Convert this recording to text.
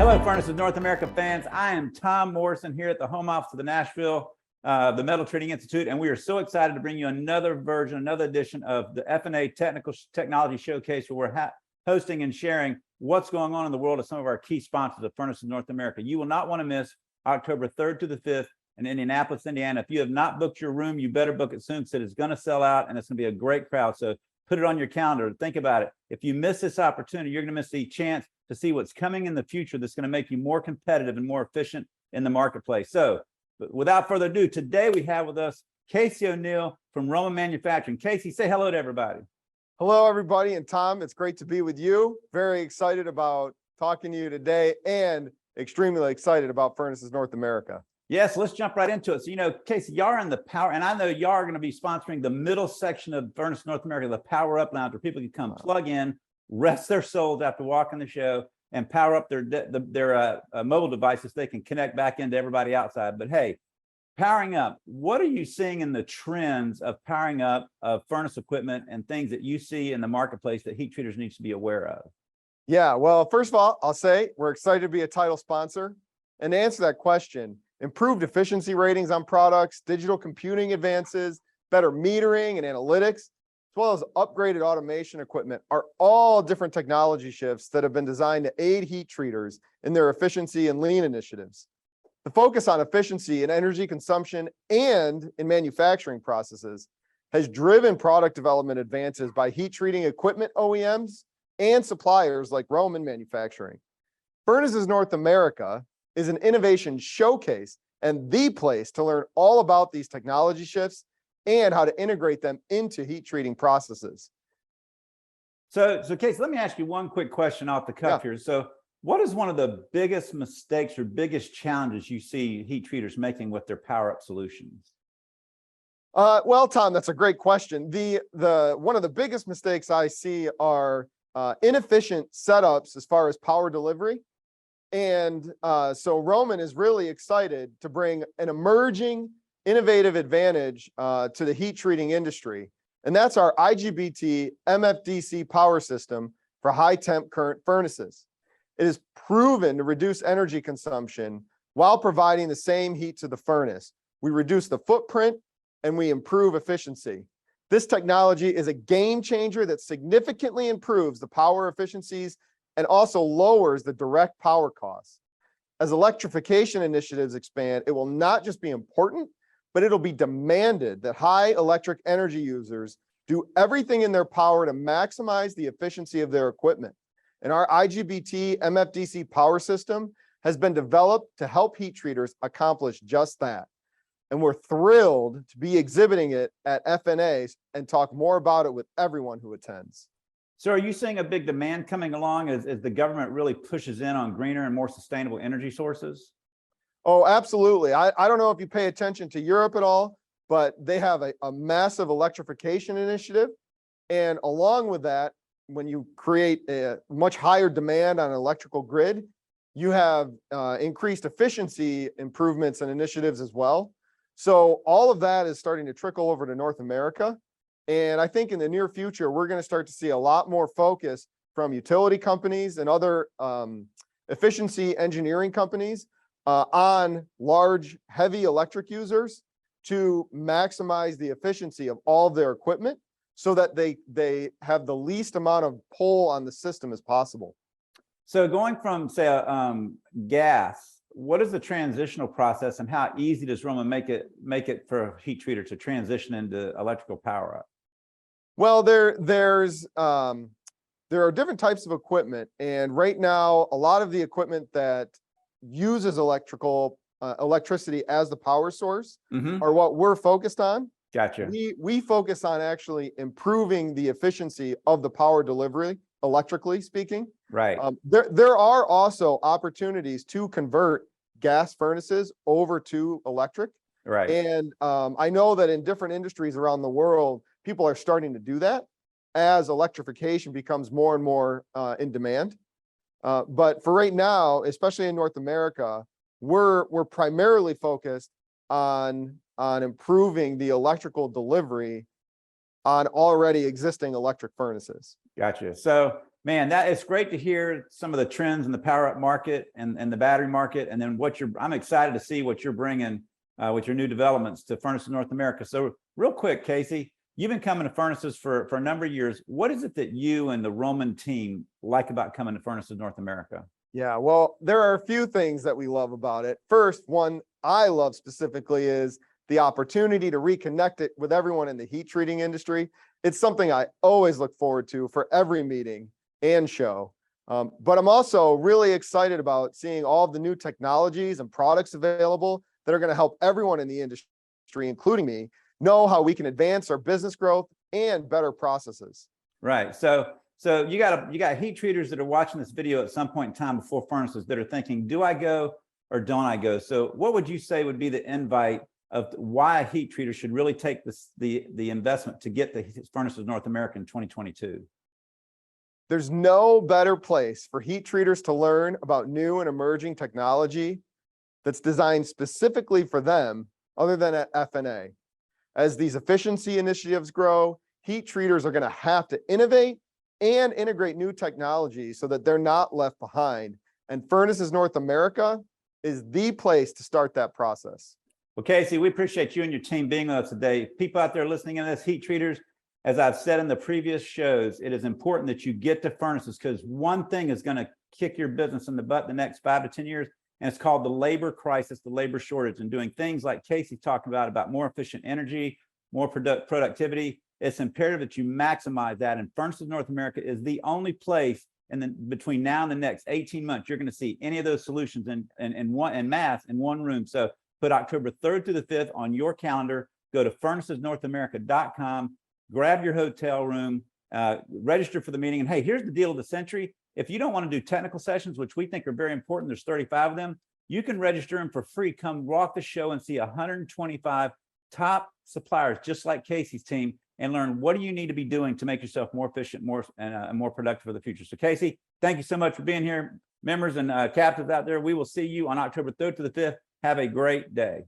Hello, Furnaces North America fans. I am Tom Morrison here at the home office of the Nashville, the Metal Treating Institute, and we are so excited to bring you another version, another edition of the FNA Technology Showcase, where we're hosting and sharing what's going on in the world of some of our key sponsors of Furnaces North America. You will not want to miss October 3rd to the 5th in Indianapolis, Indiana. If you have not booked your room, you better book it soon because it is going to sell out and it's going to be a great crowd. So put it on your calendar. Think about it. If you miss this opportunity, you're going to miss the chance to see what's coming in the future that's going to make you more competitive and more efficient in the marketplace. So without further ado, today we have with us Casey O'Neill from RoMan Manufacturing. Casey, say hello to everybody. Hello, everybody. And Tom, it's great to be with you. Very excited about talking to you today and extremely excited about Furnaces North America. Yes, let's jump right into it. So, you know, Casey, y'all are in the power, and I know y'all are going to be sponsoring the middle section of Furnaces North America, the Power Up Lounge, where people can come plug in, rest their souls after walking the show, and power up their mobile devices. They can connect back into everybody outside. But hey, powering up, what are you seeing in the trends of powering up of furnace equipment and things that you see in the marketplace that Heat Treaters needs to be aware of? Yeah, well, first of all, I'll say we're excited to be a title sponsor. And to answer that question, improved efficiency ratings on products, digital computing advances, better metering and analytics, as well as upgraded automation equipment are all different technology shifts that have been designed to aid heat treaters in their efficiency and lean initiatives. The focus on efficiency in energy consumption and in manufacturing processes has driven product development advances by heat treating equipment OEMs and suppliers like RoMan Manufacturing. Furnaces North America is an innovation showcase and the place to learn all about these technology shifts and how to integrate them into heat treating processes. So Casey, let me ask you one quick question off the cuff here. So what is one of the biggest mistakes or biggest challenges you see heat treaters making with their power up solutions? Well, Tom, that's a great question. One of the biggest mistakes I see are inefficient setups as far as power delivery. And so RoMan is really excited to bring an emerging innovative advantage to the heat treating industry. And that's our IGBT MFDC power system for high temp current furnaces. It is proven to reduce energy consumption while providing the same heat to the furnace. We reduce the footprint and we improve efficiency. This technology is a game changer that significantly improves the power efficiencies and also lowers the direct power costs. As electrification initiatives expand, it will not just be important, but it'll be demanded that high electric energy users do everything in their power to maximize the efficiency of their equipment. And our IGBT MFDC power system has been developed to help heat treaters accomplish just that. And we're thrilled to be exhibiting it at FNAs and talk more about it with everyone who attends. So are you seeing a big demand coming along as the government really pushes in on greener and more sustainable energy sources? Oh, absolutely. I don't know if you pay attention to Europe at all, but they have a massive electrification initiative. And along with that, when you create a much higher demand on an electrical grid, you have increased efficiency improvements and initiatives as well. So all of that is starting to trickle over to North America. And I think in the near future, we're going to start to see a lot more focus from utility companies and other efficiency engineering companies on large, heavy electric users to maximize the efficiency of all of their equipment so that they have the least amount of pull on the system as possible. So going from, say, gas, what is the transitional process and how easy does RoMan make it for a heat treater to transition into electrical power up? Well, there are different types of equipment. And right now, a lot of the equipment that uses electricity as the power source are what we're focused on. Gotcha. We focus on actually improving the efficiency of the power delivery, electrically speaking. Right. There are also opportunities to convert gas furnaces over to electric. Right. And I know that in different industries around the world, people are starting to do that as electrification becomes more and more in demand. But for right now, especially in North America, we're primarily focused on improving the electrical delivery on already existing electric furnaces. Gotcha. So Man, that it's great to hear some of the trends in the power up market and the battery market, and then I'm excited to see what you're bringing with your new developments to Furnaces North America. So real quick, Casey, you've been coming to Furnaces for a number of years. What is it that you and the RoMan team like about coming to Furnaces North America? Yeah, well, there are a few things that we love about it. First, one I love specifically is the opportunity to reconnect it with everyone in the heat treating industry. It's something I always look forward to for every meeting and show. But I'm also really excited about seeing all of the new technologies and products available that are going to help everyone in the industry, including me, know how we can advance our business growth and better processes. Right. So you got heat treaters that are watching this video at some point in time before Furnaces that are thinking, do I go or don't I go? So what would you say would be the invite of why a heat treater should really take the investment to get the Furnaces North America in 2022? There's no better place for heat treaters to learn about new and emerging technology that's designed specifically for them other than at FNA. As these efficiency initiatives grow, heat treaters are going to have to innovate and integrate new technology so that they're not left behind. And Furnaces North America is the place to start that process. Well, Casey, we appreciate you and your team being with us today. People out there listening in this, heat treaters, as I've said in the previous shows, it is important that you get to Furnaces because one thing is going to kick your business in the butt the next 5 to 10 years, and it's called the labor crisis, the labor shortage, and doing things like Casey talked about more efficient energy, more productivity. It's imperative that you maximize that, and Furnaces North America is the only place, and then between now and the next 18 months, you're going to see any of those solutions in mass in one room. So put October 3rd through the 5th on your calendar. Go to furnacesnorthamerica.com. Grab your hotel room, register for the meeting. And hey, here's the deal of the century. If you don't want to do technical sessions, which we think are very important, there's 35 of them, you can register them for free. Come walk the show and see 125 top suppliers, just like Casey's team, and learn what do you need to be doing to make yourself more efficient, more productive for the future. So Casey, thank you so much for being here. Members and captives out there, we will see you on October 3rd to the 5th. Have a great day.